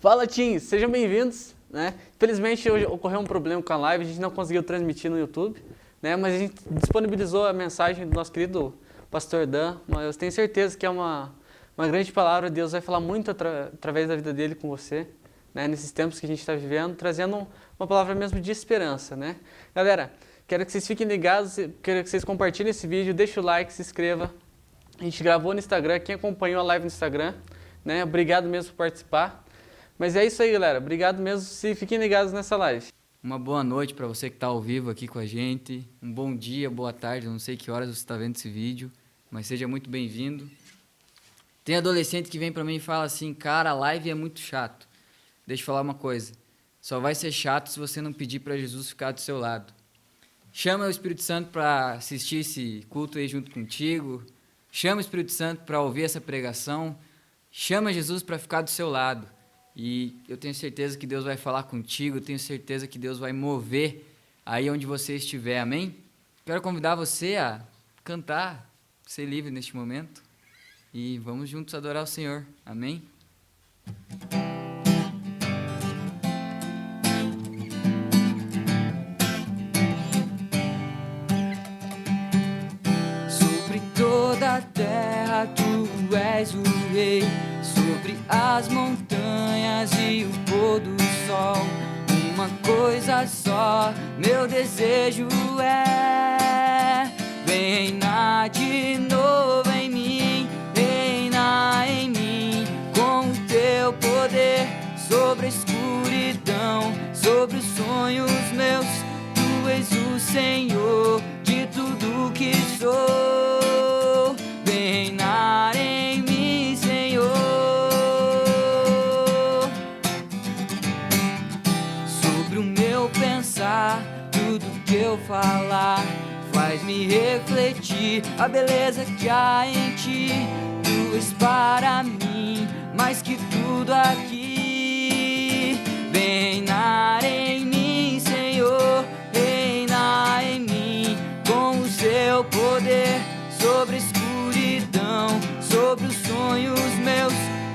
Fala, teens! Sejam bem-vindos, né? Infelizmente hoje ocorreu um problema com a live, a gente não conseguiu transmitir no YouTube, né? Mas a gente disponibilizou a mensagem do nosso querido pastor Dan, mas eu tenho certeza que é uma grande palavra. Deus vai falar muito através da vida dele com você, né? Nesses tempos que a gente está vivendo, trazendo uma palavra mesmo de esperança, né? Galera, quero que vocês fiquem ligados, quero que vocês compartilhem esse vídeo, deixem o like, se inscreva. A gente gravou no Instagram, quem acompanhou a live no Instagram, né? Obrigado mesmo por participar. Mas é isso aí, galera. Obrigado mesmo. Fiquem ligados nessa live. Uma boa noite para você que está ao vivo aqui com a gente. Um bom dia, boa tarde. Eu não sei que horas você está vendo esse vídeo, mas seja muito bem-vindo. Tem adolescente que vem para mim e fala assim: cara, a live é muito chato. Deixa eu falar uma coisa. Só vai ser chato se você não pedir para Jesus ficar do seu lado. Chama o Espírito Santo para assistir esse culto aí junto contigo. Chama o Espírito Santo para ouvir essa pregação. Chama Jesus para ficar do seu lado. E eu tenho certeza que Deus vai falar contigo, eu tenho certeza que Deus vai mover aí onde você estiver, amém? Quero convidar você a cantar, ser livre neste momento e vamos juntos adorar o Senhor, amém? Sobre toda a terra tu és o rei, sobre as montanhas e o pôr do sol, uma coisa só, meu desejo é: vem reinar de novo em mim, reina em mim, com o teu poder, sobre a escuridão, sobre os sonhos meus, tu és o Senhor de tudo que sou, vem reinar em mim, Senhor. Sobre o meu pensar, tudo que eu falar, faz-me refletir a beleza que há em ti. Tu és para mim mais que tudo aqui. Vem reinar em mim, Senhor, reina em mim, com o seu poder, sobre a escuridão, sobre os sonhos meus,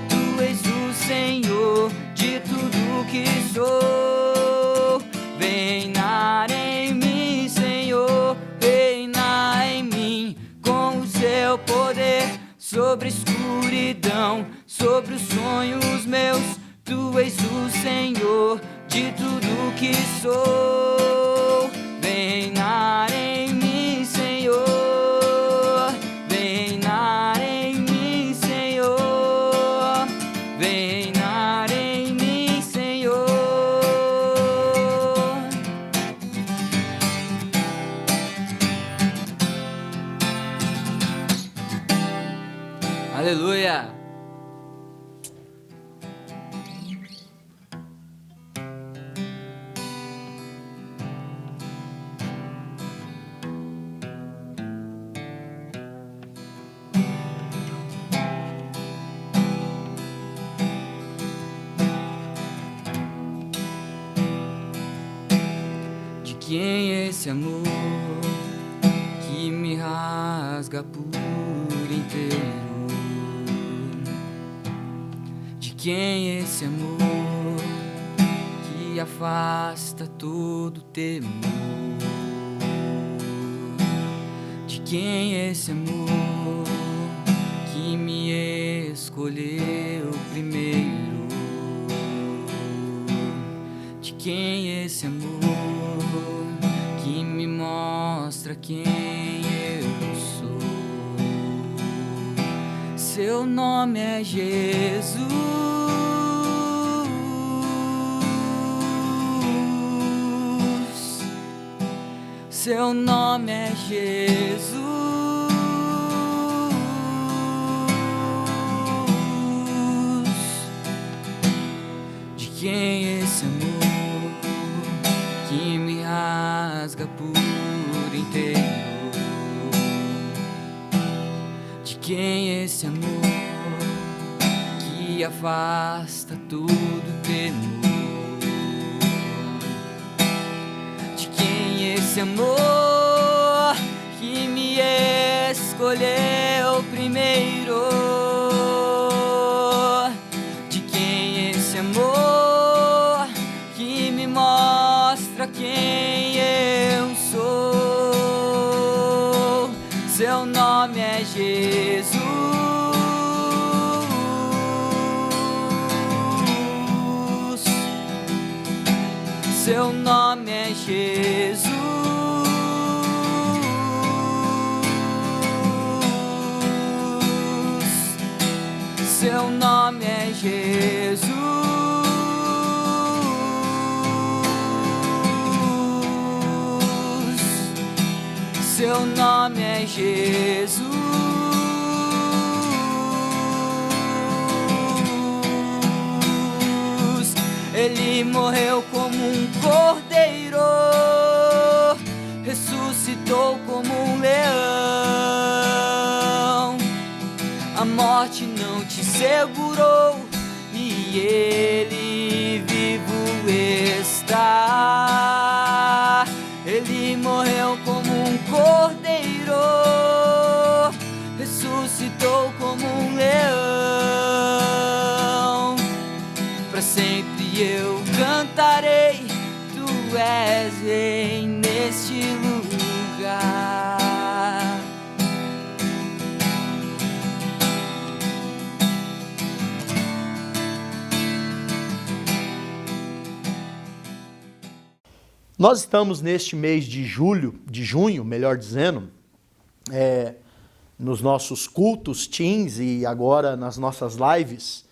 tu és o Senhor de tudo que sou. Vem reinar em mim, Senhor, reina em mim, com o seu poder, sobre a escuridão, sobre os sonhos meus, tu és o Senhor de tudo que sou. Vem reinar em mim, Senhor, vem reinar em mim, Senhor, vem reinar em mim, Senhor. Aleluia! De quem é esse amor que me rasga por inteiro? De quem é esse amor que afasta todo temor? De quem é esse amor que me escolheu primeiro? De quem é esse amor que me mostra quem eu sou? Seu nome é Jesus, seu nome é Jesus. De quem é esse amor que me rasga por inteiro? De quem é esse amor que afasta todo temor? De quem é esse amor que me escolheu primeiro? De quem é esse amor quem eu sou. Seu nome é Jesus. Seu nome é Jesus. Seu nome é Jesus. Seu nome é Jesus. Ele morreu como um cordeiro, ressuscitou como um leão. A morte não te segurou e ele vivo está. Ele morreu como um cordeiro, ressuscitou como um leão. Para sempre eu cantarei, tu és rei neste lugar. Nós estamos neste mês de junho, melhor dizendo, nos nossos cultos teens e agora nas nossas lives,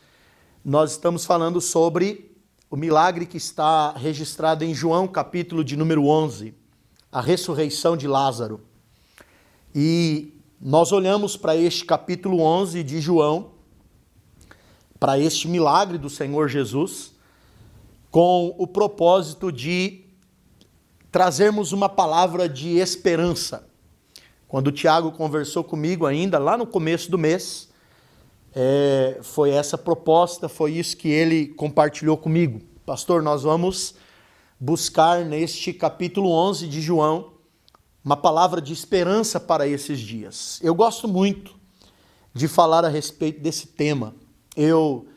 nós estamos falando sobre o milagre que está registrado em João, capítulo de número 11, a ressurreição de Lázaro. E nós olhamos para este capítulo 11 de João, para este milagre do Senhor Jesus, com o propósito de trazermos uma palavra de esperança. Quando o Tiago conversou comigo ainda, lá no começo do mês, foi essa proposta, foi isso que ele compartilhou comigo. Pastor, nós vamos buscar neste capítulo 11 de João uma palavra de esperança para esses dias. Eu gosto muito de falar a respeito desse tema. Eu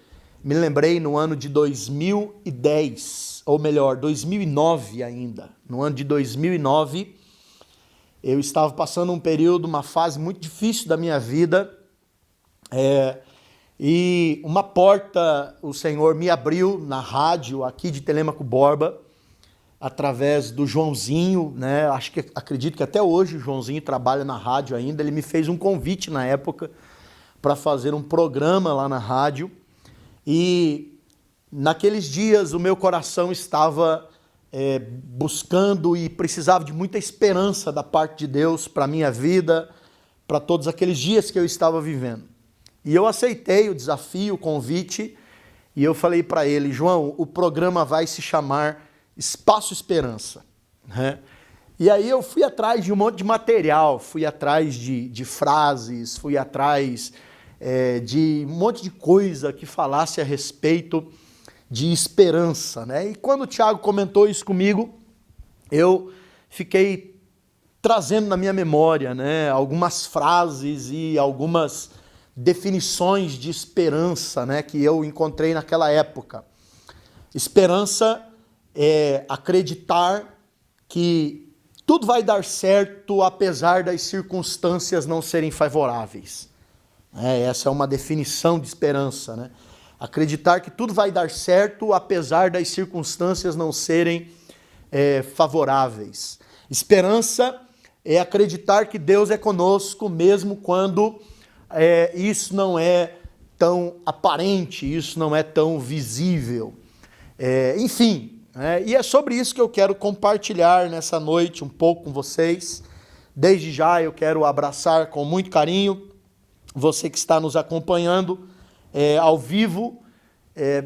me lembrei no ano de 2010, ou melhor, 2009 ainda. No ano de 2009, eu estava passando um período, uma fase muito difícil da minha vida, e uma porta o Senhor me abriu na rádio aqui de Telêmaco Borba, através do Joãozinho, né? Acredito que até hoje o Joãozinho trabalha na rádio ainda. Ele me fez um convite na época para fazer um programa lá na rádio. E naqueles dias o meu coração estava buscando e precisava de muita esperança da parte de Deus para a minha vida, para todos aqueles dias que eu estava vivendo. E eu aceitei o desafio, o convite, e eu falei para ele: João, o programa vai se chamar Espaço Esperança, né? E aí eu fui atrás de um monte de material, fui atrás de frases, fui atrás de um monte de coisa que falasse a respeito de esperança, né? E quando o Tiago comentou isso comigo, eu fiquei trazendo na minha memória, né, algumas frases e algumas definições de esperança, né, que eu encontrei naquela época. Esperança é acreditar que tudo vai dar certo apesar das circunstâncias não serem favoráveis. Essa é uma definição de esperança, né? Acreditar que tudo vai dar certo apesar das circunstâncias não serem favoráveis. Esperança é acreditar que Deus é conosco mesmo quando isso não é tão aparente, isso não é tão visível. Enfim, e é sobre isso que eu quero compartilhar nessa noite um pouco com vocês. Desde já eu quero abraçar com muito carinho você que está nos acompanhando ao vivo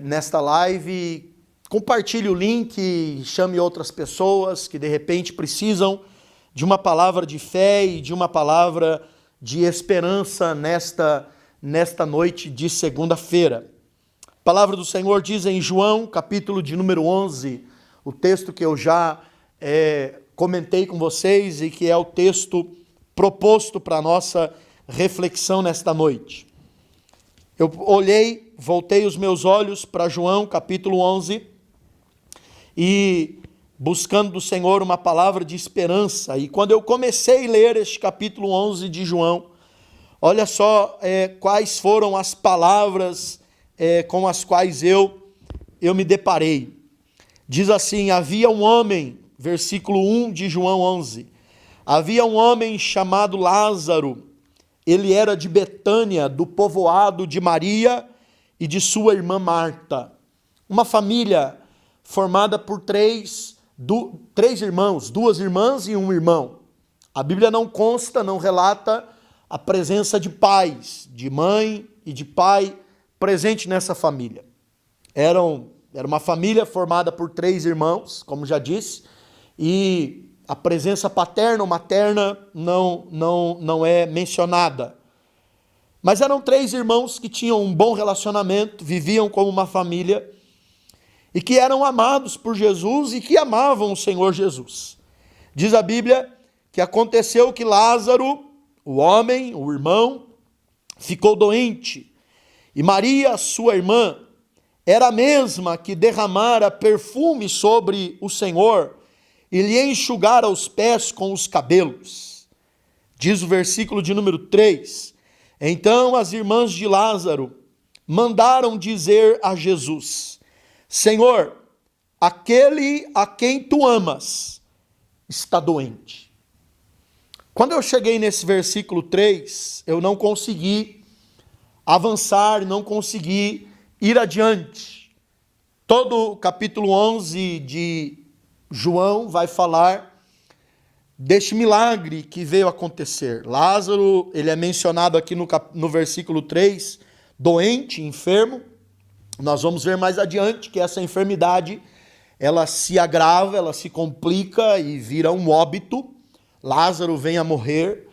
nesta live. Compartilhe o link, chame outras pessoas que de repente precisam de uma palavra de fé e de uma palavra de esperança nesta noite de segunda-feira. A palavra do Senhor diz em João, capítulo de número 11, o texto que eu já comentei com vocês e que é o texto proposto para a nossa reflexão nesta noite. Eu voltei os meus olhos para João, capítulo 11, e buscando do Senhor uma palavra de esperança. E quando eu comecei a ler este capítulo 11 de João, olha só quais foram as palavras com as quais eu me deparei. Diz assim: havia um homem, versículo 1 de João 11, havia um homem chamado Lázaro, ele era de Betânia, do povoado de Maria e de sua irmã Marta. Uma família formada por três irmãos, 2 irmãs e um irmão. A Bíblia não consta, não relata a presença de pais, de mãe e de pai presente nessa família. Era uma família formada por 3 irmãos, como já disse, e a presença paterna ou materna não é mencionada. Mas eram 3 irmãos que tinham um bom relacionamento, viviam como uma família e que eram amados por Jesus e que amavam o Senhor Jesus. Diz a Bíblia que aconteceu que Lázaro, o homem, o irmão, ficou doente. E Maria, sua irmã, era a mesma que derramara perfume sobre o Senhor e lhe enxugara os pés com os cabelos. Diz o versículo de número 3. Então as irmãs de Lázaro mandaram dizer a Jesus: Senhor, aquele a quem tu amas está doente. Quando eu cheguei nesse versículo 3, eu não consegui avançar, não consegui ir adiante. Todo o capítulo 11 de João vai falar deste milagre que veio acontecer. Lázaro, ele é mencionado aqui no versículo 3, doente, enfermo. Nós vamos ver mais adiante que essa enfermidade, ela se agrava, ela se complica e vira um óbito. Lázaro vem a morrer.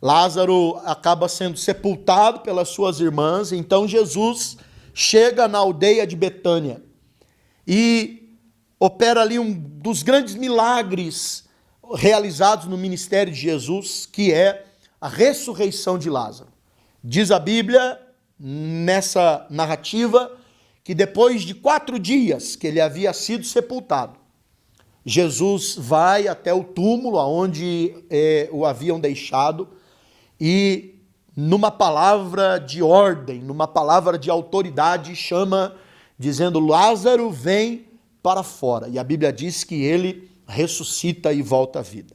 Lázaro acaba sendo sepultado pelas suas irmãs. Então Jesus chega na aldeia de Betânia e opera ali um dos grandes milagres realizados no ministério de Jesus, que é a ressurreição de Lázaro. Diz a Bíblia, nessa narrativa, que depois de 4 dias que ele havia sido sepultado, Jesus vai até o túmulo onde o haviam deixado e, numa palavra de ordem, numa palavra de autoridade, chama, dizendo: Lázaro, vem para fora. E a Bíblia diz que ele ressuscita e volta à vida.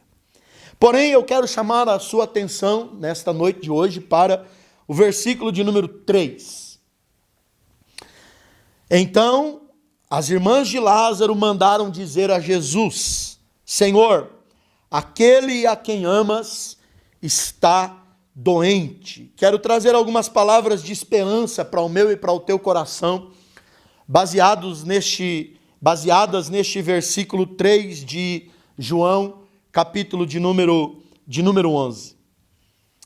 Porém, eu quero chamar a sua atenção nesta noite de hoje para o versículo de número 3. Então, as irmãs de Lázaro mandaram dizer a Jesus: Senhor, aquele a quem amas está doente. Quero trazer algumas palavras de esperança para o meu e para o teu coração, baseadas neste versículo 3 de João, capítulo de número 11.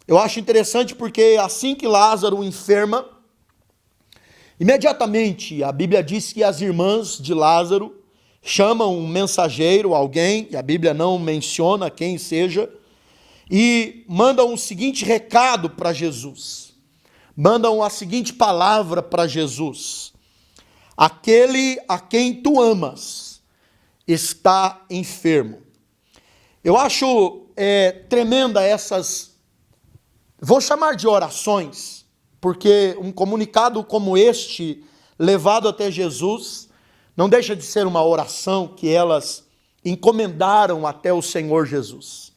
Eu acho interessante porque assim que Lázaro enferma, imediatamente a Bíblia diz que as irmãs de Lázaro chamam um mensageiro, alguém, e a Bíblia não menciona quem seja, e mandam o seguinte recado para Jesus. Mandam a seguinte palavra para Jesus: aquele a quem tu amas está enfermo. Eu acho tremenda essas, vou chamar de orações, porque um comunicado como este, levado até Jesus, não deixa de ser uma oração que elas encomendaram até o Senhor Jesus.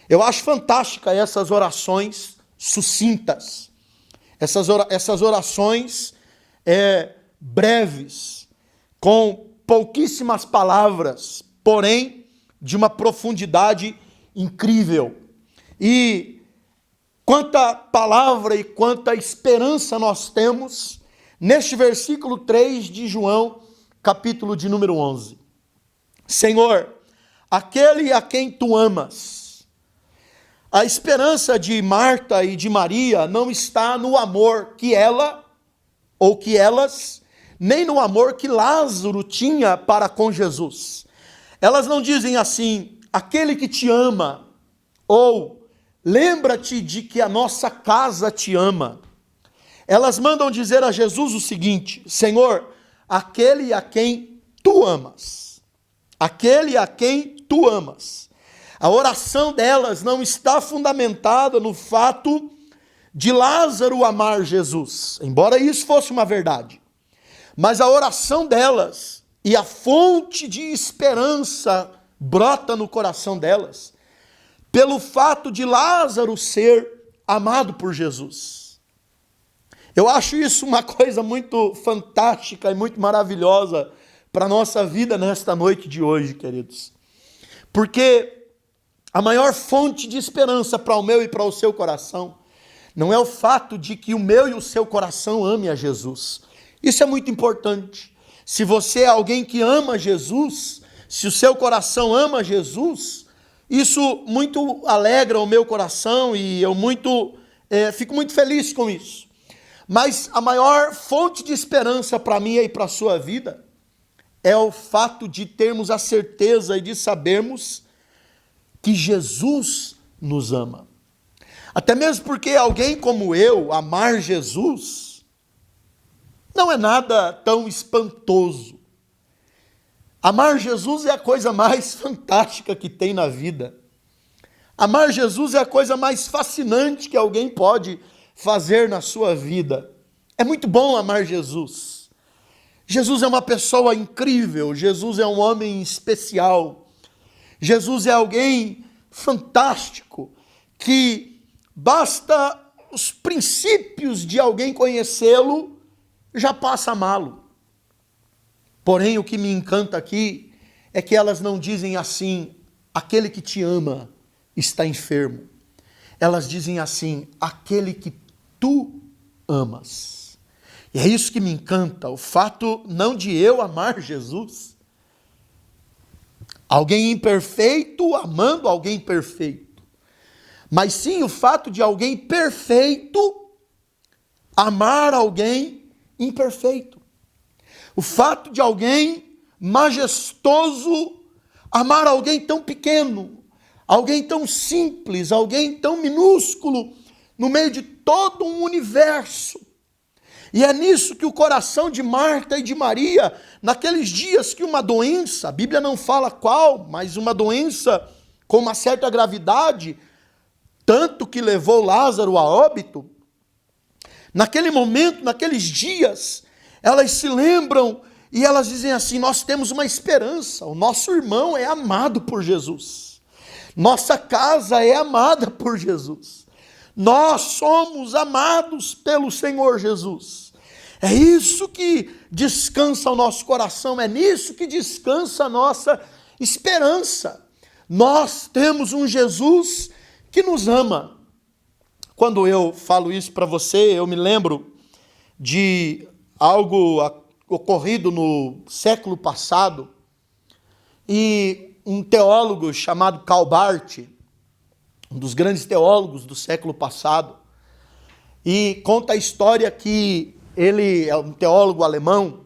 Eu acho fantástica essas orações sucintas, essas orações breves, com pouquíssimas palavras, porém de uma profundidade incrível. E quanta palavra e quanta esperança nós temos neste versículo 3 de João, capítulo de número 11. Senhor, aquele a quem tu amas. A esperança de Marta e de Maria não está no amor que ela ou que elas, nem no amor que Lázaro tinha para com Jesus. Elas não dizem assim: aquele que te ama, ou lembra-te de que a nossa casa te ama. Elas mandam dizer a Jesus o seguinte: Senhor, aquele a quem tu amas. aquele a quem tu amas. A oração delas não está fundamentada no fato de Lázaro amar Jesus, embora isso fosse uma verdade. Mas a oração delas e a fonte de esperança brota no coração delas pelo fato de Lázaro ser amado por Jesus. Eu acho isso uma coisa muito fantástica e muito maravilhosa para a nossa vida nesta noite de hoje, queridos. Porque a maior fonte de esperança para o meu e para o seu coração não é o fato de que o meu e o seu coração ame a Jesus. Isso é muito importante. Se você é alguém que ama Jesus, se o seu coração ama Jesus, isso muito alegra o meu coração e eu fico muito feliz com isso. Mas a maior fonte de esperança para mim e para a sua vida é o fato de termos a certeza e de sabermos que Jesus nos ama. Até mesmo porque alguém como eu amar Jesus não é nada tão espantoso. Amar Jesus é a coisa mais fantástica que tem na vida. Amar Jesus é a coisa mais fascinante que alguém pode fazer na sua vida. É muito bom amar Jesus. Jesus é uma pessoa incrível, Jesus é um homem especial. Jesus é alguém fantástico, que basta os princípios de alguém conhecê-lo, já passa a amá-lo. Porém, o que me encanta aqui é que elas não dizem assim, aquele que te ama está enfermo. Elas dizem assim, aquele que tu amas. E é isso que me encanta, o fato não de eu amar Jesus, alguém imperfeito amando alguém perfeito, mas sim o fato de alguém perfeito amar alguém imperfeito. O fato de alguém majestoso amar alguém tão pequeno, alguém tão simples, alguém tão minúsculo, no meio de todo um universo. E é nisso que o coração de Marta e de Maria, naqueles dias que uma doença, a Bíblia não fala qual, mas uma doença com uma certa gravidade, tanto que levou Lázaro a óbito, naquele momento, naqueles dias, elas se lembram e elas dizem assim, nós temos uma esperança, o nosso irmão é amado por Jesus, nossa casa é amada por Jesus, nós somos amados pelo Senhor Jesus. É isso que descansa o nosso coração, é nisso que descansa a nossa esperança. Nós temos um Jesus que nos ama. Quando eu falo isso para você, eu me lembro de algo ocorrido no século passado, e um teólogo chamado Karl Barth, um dos grandes teólogos do século passado, e conta a história que ele é um teólogo alemão,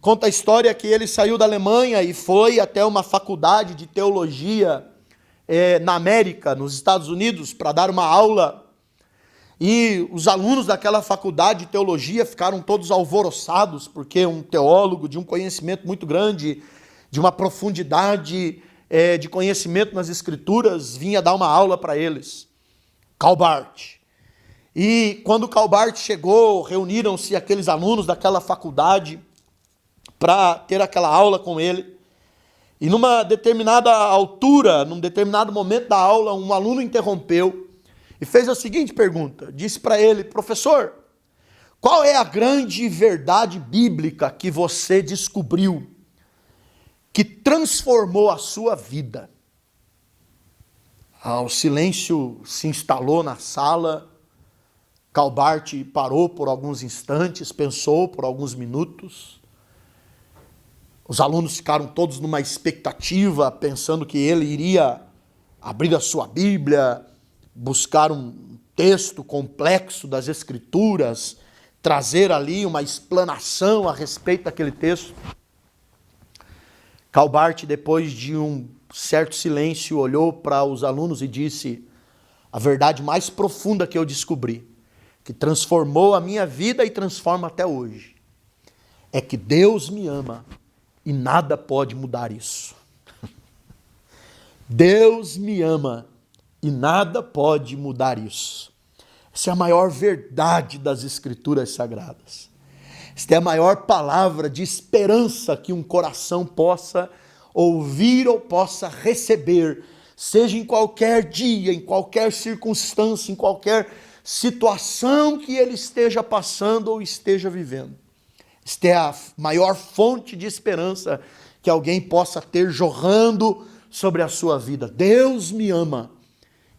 conta a história que ele saiu da Alemanha e foi até uma faculdade de teologia na América, nos Estados Unidos, para dar uma aula. E os alunos daquela faculdade de teologia ficaram todos alvoroçados, porque um teólogo de um conhecimento muito grande, de uma profundidade de conhecimento nas Escrituras, vinha dar uma aula para eles. Karl Barth. E quando Karl Barth chegou, reuniram-se aqueles alunos daquela faculdade para ter aquela aula com ele. E numa determinada altura, num determinado momento da aula, um aluno interrompeu e fez a seguinte pergunta. Disse para ele, professor, qual é a grande verdade bíblica que você descobriu que transformou a sua vida? O silêncio se instalou na sala. Karl Barth parou por alguns instantes, pensou por alguns minutos. Os alunos ficaram todos numa expectativa, pensando que ele iria abrir a sua Bíblia, buscar um texto complexo das Escrituras, trazer ali uma explanação a respeito daquele texto. Karl Barth, depois de um certo silêncio, olhou para os alunos e disse, a verdade mais profunda que eu descobri, que transformou a minha vida e transforma até hoje, é que Deus me ama e nada pode mudar isso. Deus me ama e nada pode mudar isso. Essa é a maior verdade das Escrituras Sagradas. Esta é a maior palavra de esperança que um coração possa ouvir ou possa receber, seja em qualquer dia, em qualquer circunstância, em qualquer situação que ele esteja passando ou esteja vivendo. Esta é a maior fonte de esperança que alguém possa ter jorrando sobre a sua vida. Deus me ama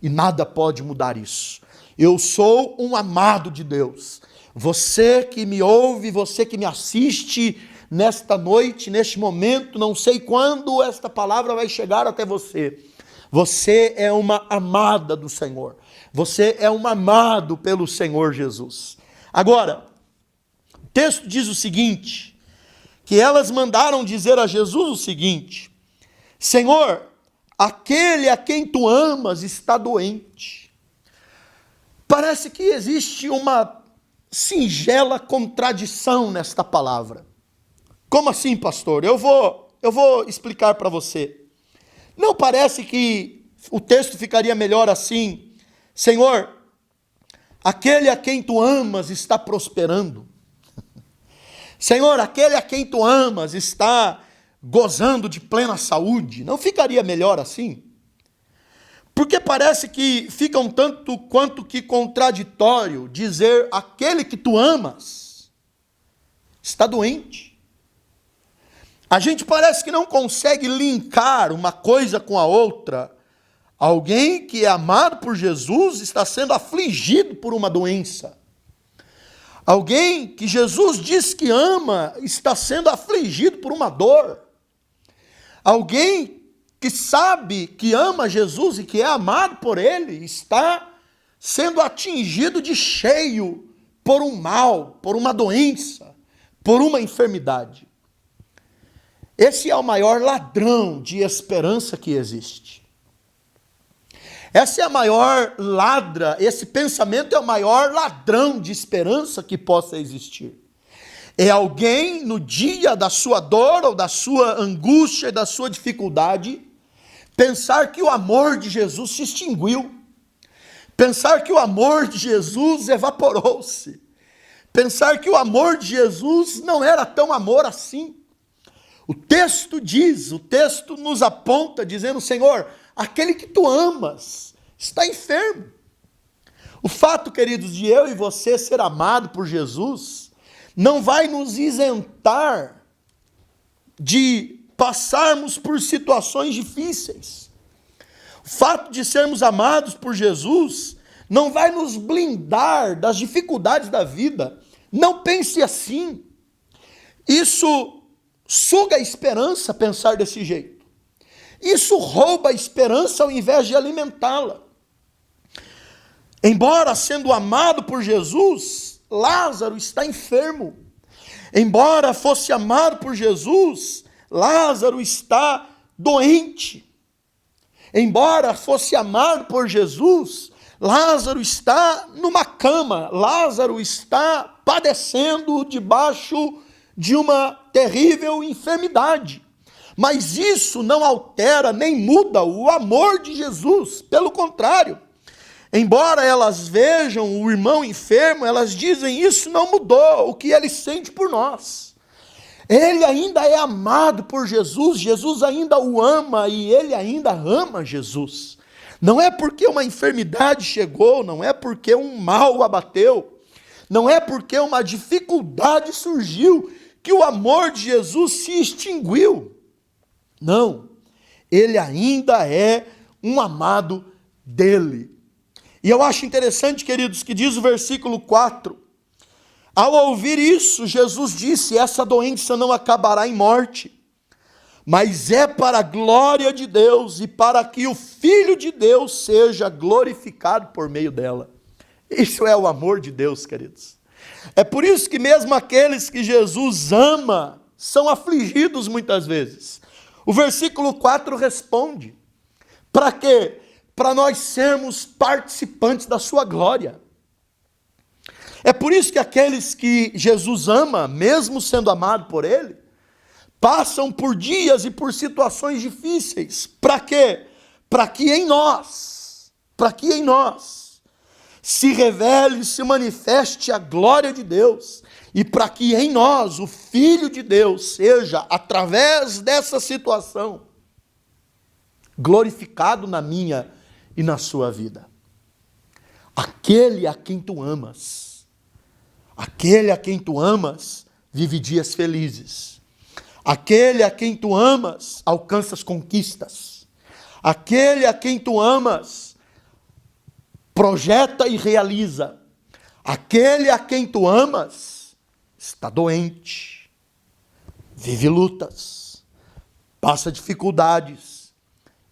e nada pode mudar isso. Eu sou um amado de Deus. Você que me ouve, você que me assiste nesta noite, neste momento, não sei quando esta palavra vai chegar até você. Você é uma amada do Senhor. Você é um amado pelo Senhor Jesus. Agora, o texto diz o seguinte, que elas mandaram dizer a Jesus o seguinte: Senhor, aquele a quem tu amas está doente. Parece que existe uma singela contradição nesta palavra. Como assim, pastor? Eu vou explicar para você. Não parece que o texto ficaria melhor assim? Senhor, aquele a quem tu amas está prosperando. Senhor, aquele a quem tu amas está gozando de plena saúde. Não ficaria melhor assim? Porque parece que fica um tanto quanto que contraditório dizer aquele que tu amas está doente. A gente parece que não consegue linkar uma coisa com a outra. Alguém que é amado por Jesus está sendo afligido por uma doença. Alguém que Jesus diz que ama está sendo afligido por uma dor. Alguém que sabe que ama Jesus e que é amado por Ele, está sendo atingido de cheio por um mal, por uma doença, por uma enfermidade. Esse é o maior ladrão de esperança que existe. Essa é a maior ladra, esse pensamento é o maior ladrão de esperança que possa existir. É alguém no dia da sua dor ou da sua angústia e da sua dificuldade pensar que o amor de Jesus se extinguiu. Pensar que o amor de Jesus evaporou-se. Pensar que o amor de Jesus não era tão amor assim. O texto diz, o texto nos aponta dizendo, Senhor, aquele que tu amas está enfermo. O fato, queridos, de eu e você ser amado por Jesus não vai nos isentar de passarmos por situações difíceis. O fato de sermos amados por Jesus não vai nos blindar das dificuldades da vida. Não pense assim. Isso suga a esperança pensar desse jeito. Isso rouba a esperança ao invés de alimentá-la. Embora sendo amado por Jesus, Lázaro está enfermo. Embora fosse amado por Jesus, Lázaro está doente. Embora fosse amado por Jesus, Lázaro está numa cama. Lázaro está padecendo debaixo de uma terrível enfermidade. Mas isso não altera nem muda o amor de Jesus. Pelo contrário, embora elas vejam o irmão enfermo, elas dizem, isso não mudou o que ele sente por nós. Ele ainda é amado por Jesus, Jesus ainda o ama e ele ainda ama Jesus. Não é porque uma enfermidade chegou, não é porque um mal o abateu, não é porque uma dificuldade surgiu que o amor de Jesus se extinguiu. Não, ele ainda é um amado dele. E eu acho interessante, queridos, que diz o versículo 4, ao ouvir isso, Jesus disse, essa doença não acabará em morte, mas é para a glória de Deus e para que o Filho de Deus seja glorificado por meio dela. Isso é o amor de Deus, queridos. É por isso que mesmo aqueles que Jesus ama são afligidos muitas vezes. O versículo 4 responde, para quê? Para nós sermos participantes da sua glória. É por isso que aqueles que Jesus ama, mesmo sendo amado por ele, passam por dias e por situações difíceis. Para quê? para que em nós se revele e se manifeste a glória de Deus, e para que em nós o Filho de Deus seja, através dessa situação, glorificado na minha e na sua vida. Aquele a quem tu amas, vive dias felizes. Aquele a quem tu amas, alcança as conquistas. Aquele a quem tu amas, projeta e realiza. Aquele a quem tu amas, está doente, vive lutas, passa dificuldades,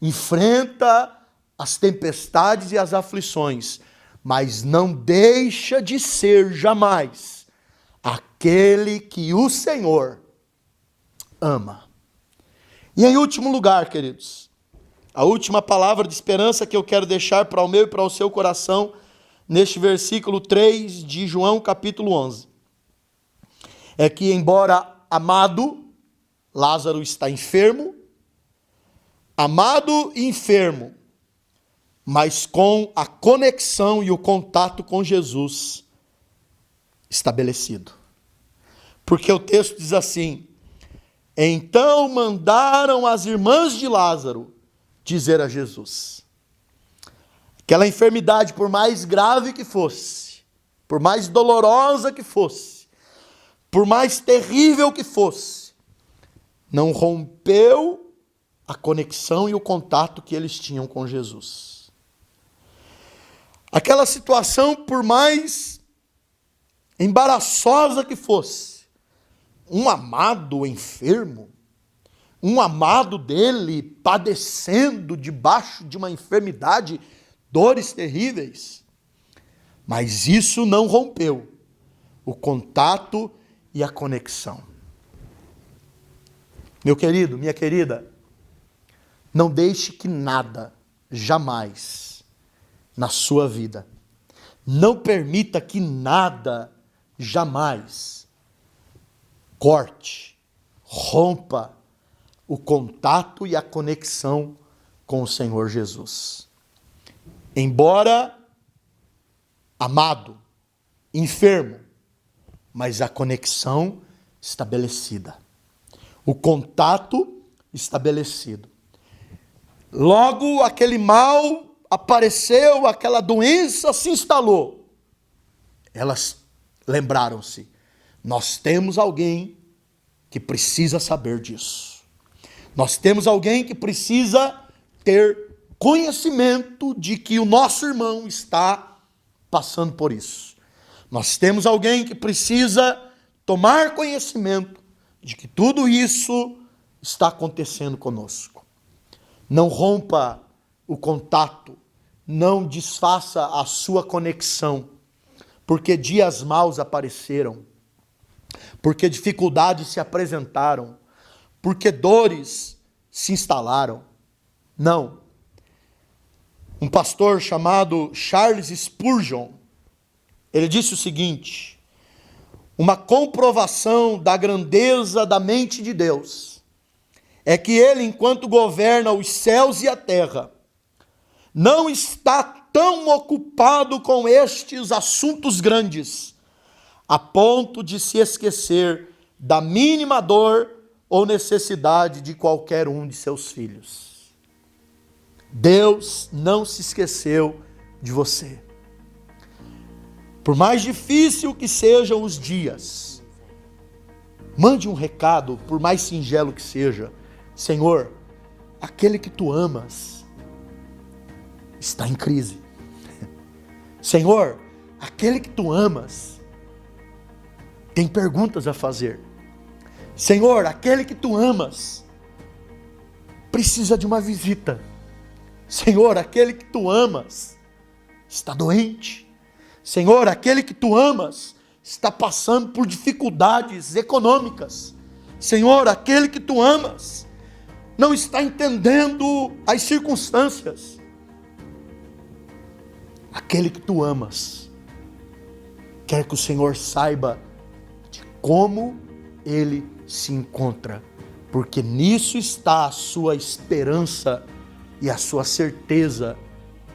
enfrenta as tempestades e as aflições, mas não deixa de ser jamais aquele que o Senhor ama. E em último lugar, queridos, a última palavra de esperança que eu quero deixar para o meu e para o seu coração, neste versículo 3 de João capítulo 11, é que embora amado, Lázaro está enfermo, amado e enfermo, mas com a conexão e o contato com Jesus estabelecido. Porque o texto diz assim: então mandaram as irmãs de Lázaro dizer a Jesus. Aquela enfermidade, por mais grave que fosse, por mais dolorosa que fosse, por mais terrível que fosse, não rompeu a conexão e o contato que eles tinham com Jesus. Aquela situação, por mais embaraçosa que fosse, um amado enfermo, um amado dele padecendo debaixo de uma enfermidade, dores terríveis, mas isso não rompeu o contato e a conexão. Meu querido, minha querida, não deixe que nada, jamais, na sua vida, não permita que nada, jamais, corte, rompa o contato e a conexão com o Senhor Jesus. Embora amado, enfermo, mas a conexão estabelecida, o contato estabelecido. Logo aquele mal apareceu, aquela doença se instalou. Elas lembraram-se: nós temos alguém que precisa saber disso. Nós temos alguém que precisa ter conhecimento de que o nosso irmão está passando por isso. Nós temos alguém que precisa tomar conhecimento de que tudo isso está acontecendo conosco. Não rompa o contato, não desfaça a sua conexão, porque dias maus apareceram, porque dificuldades se apresentaram, porque dores se instalaram. Não. Um pastor chamado Charles Spurgeon, ele disse o seguinte: uma comprovação da grandeza da mente de Deus é que ele, enquanto governa os céus e a terra, não está tão ocupado com estes assuntos grandes, a ponto de se esquecer da mínima dor ou necessidade de qualquer um de seus filhos. Deus não se esqueceu de você. Por mais difícil que sejam os dias, mande um recado, por mais singelo que seja: Senhor, aquele que tu amas está em crise. Senhor, aquele que tu amas tem perguntas a fazer. Senhor, aquele que tu amas precisa de uma visita. Senhor, aquele que tu amas está doente. Senhor, aquele que tu amas está passando por dificuldades econômicas. Senhor, aquele que tu amas não está entendendo as circunstâncias. Aquele que tu amas quer que o Senhor saiba de como ele se encontra, porque nisso está a sua esperança e a sua certeza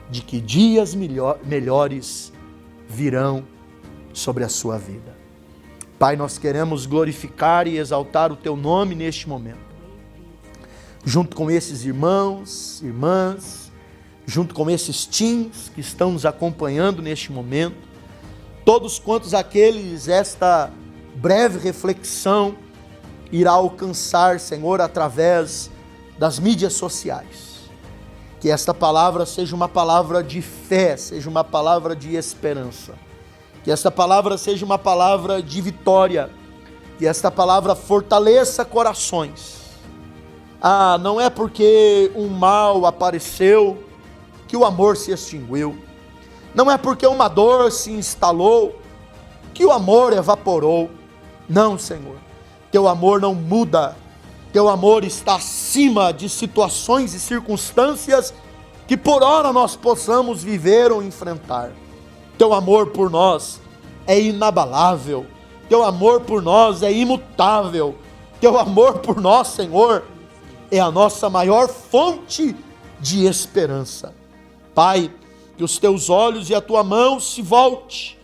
de que dias melhores virão sobre a sua vida. Pai, nós queremos glorificar e exaltar o Teu nome neste momento. Junto com esses irmãos, irmãs, junto com esses teens que estão nos acompanhando neste momento, todos quantos aqueles esta breve reflexão irá alcançar, Senhor, através das mídias sociais. Que esta palavra seja uma palavra de fé, seja uma palavra de esperança. Que esta palavra seja uma palavra de vitória. Que esta palavra fortaleça corações. Não é porque um mal apareceu que o amor se extinguiu. Não é porque uma dor se instalou que o amor evaporou. Não, Senhor. Teu amor não muda. Teu amor está acima de situações e circunstâncias que por ora nós possamos viver ou enfrentar. Teu amor por nós é inabalável. Teu amor por nós é imutável. Teu amor por nós, Senhor, é a nossa maior fonte de esperança. Pai, que os teus olhos e a tua mão se volte.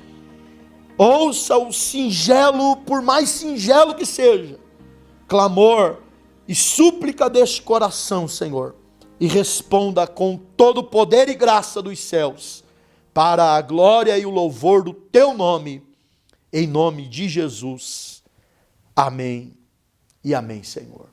Ouça o singelo, por mais singelo que seja, clamor e súplica deste coração, Senhor, e responda com todo o poder e graça dos céus, para a glória e o louvor do teu nome, em nome de Jesus. Amém e amém, Senhor.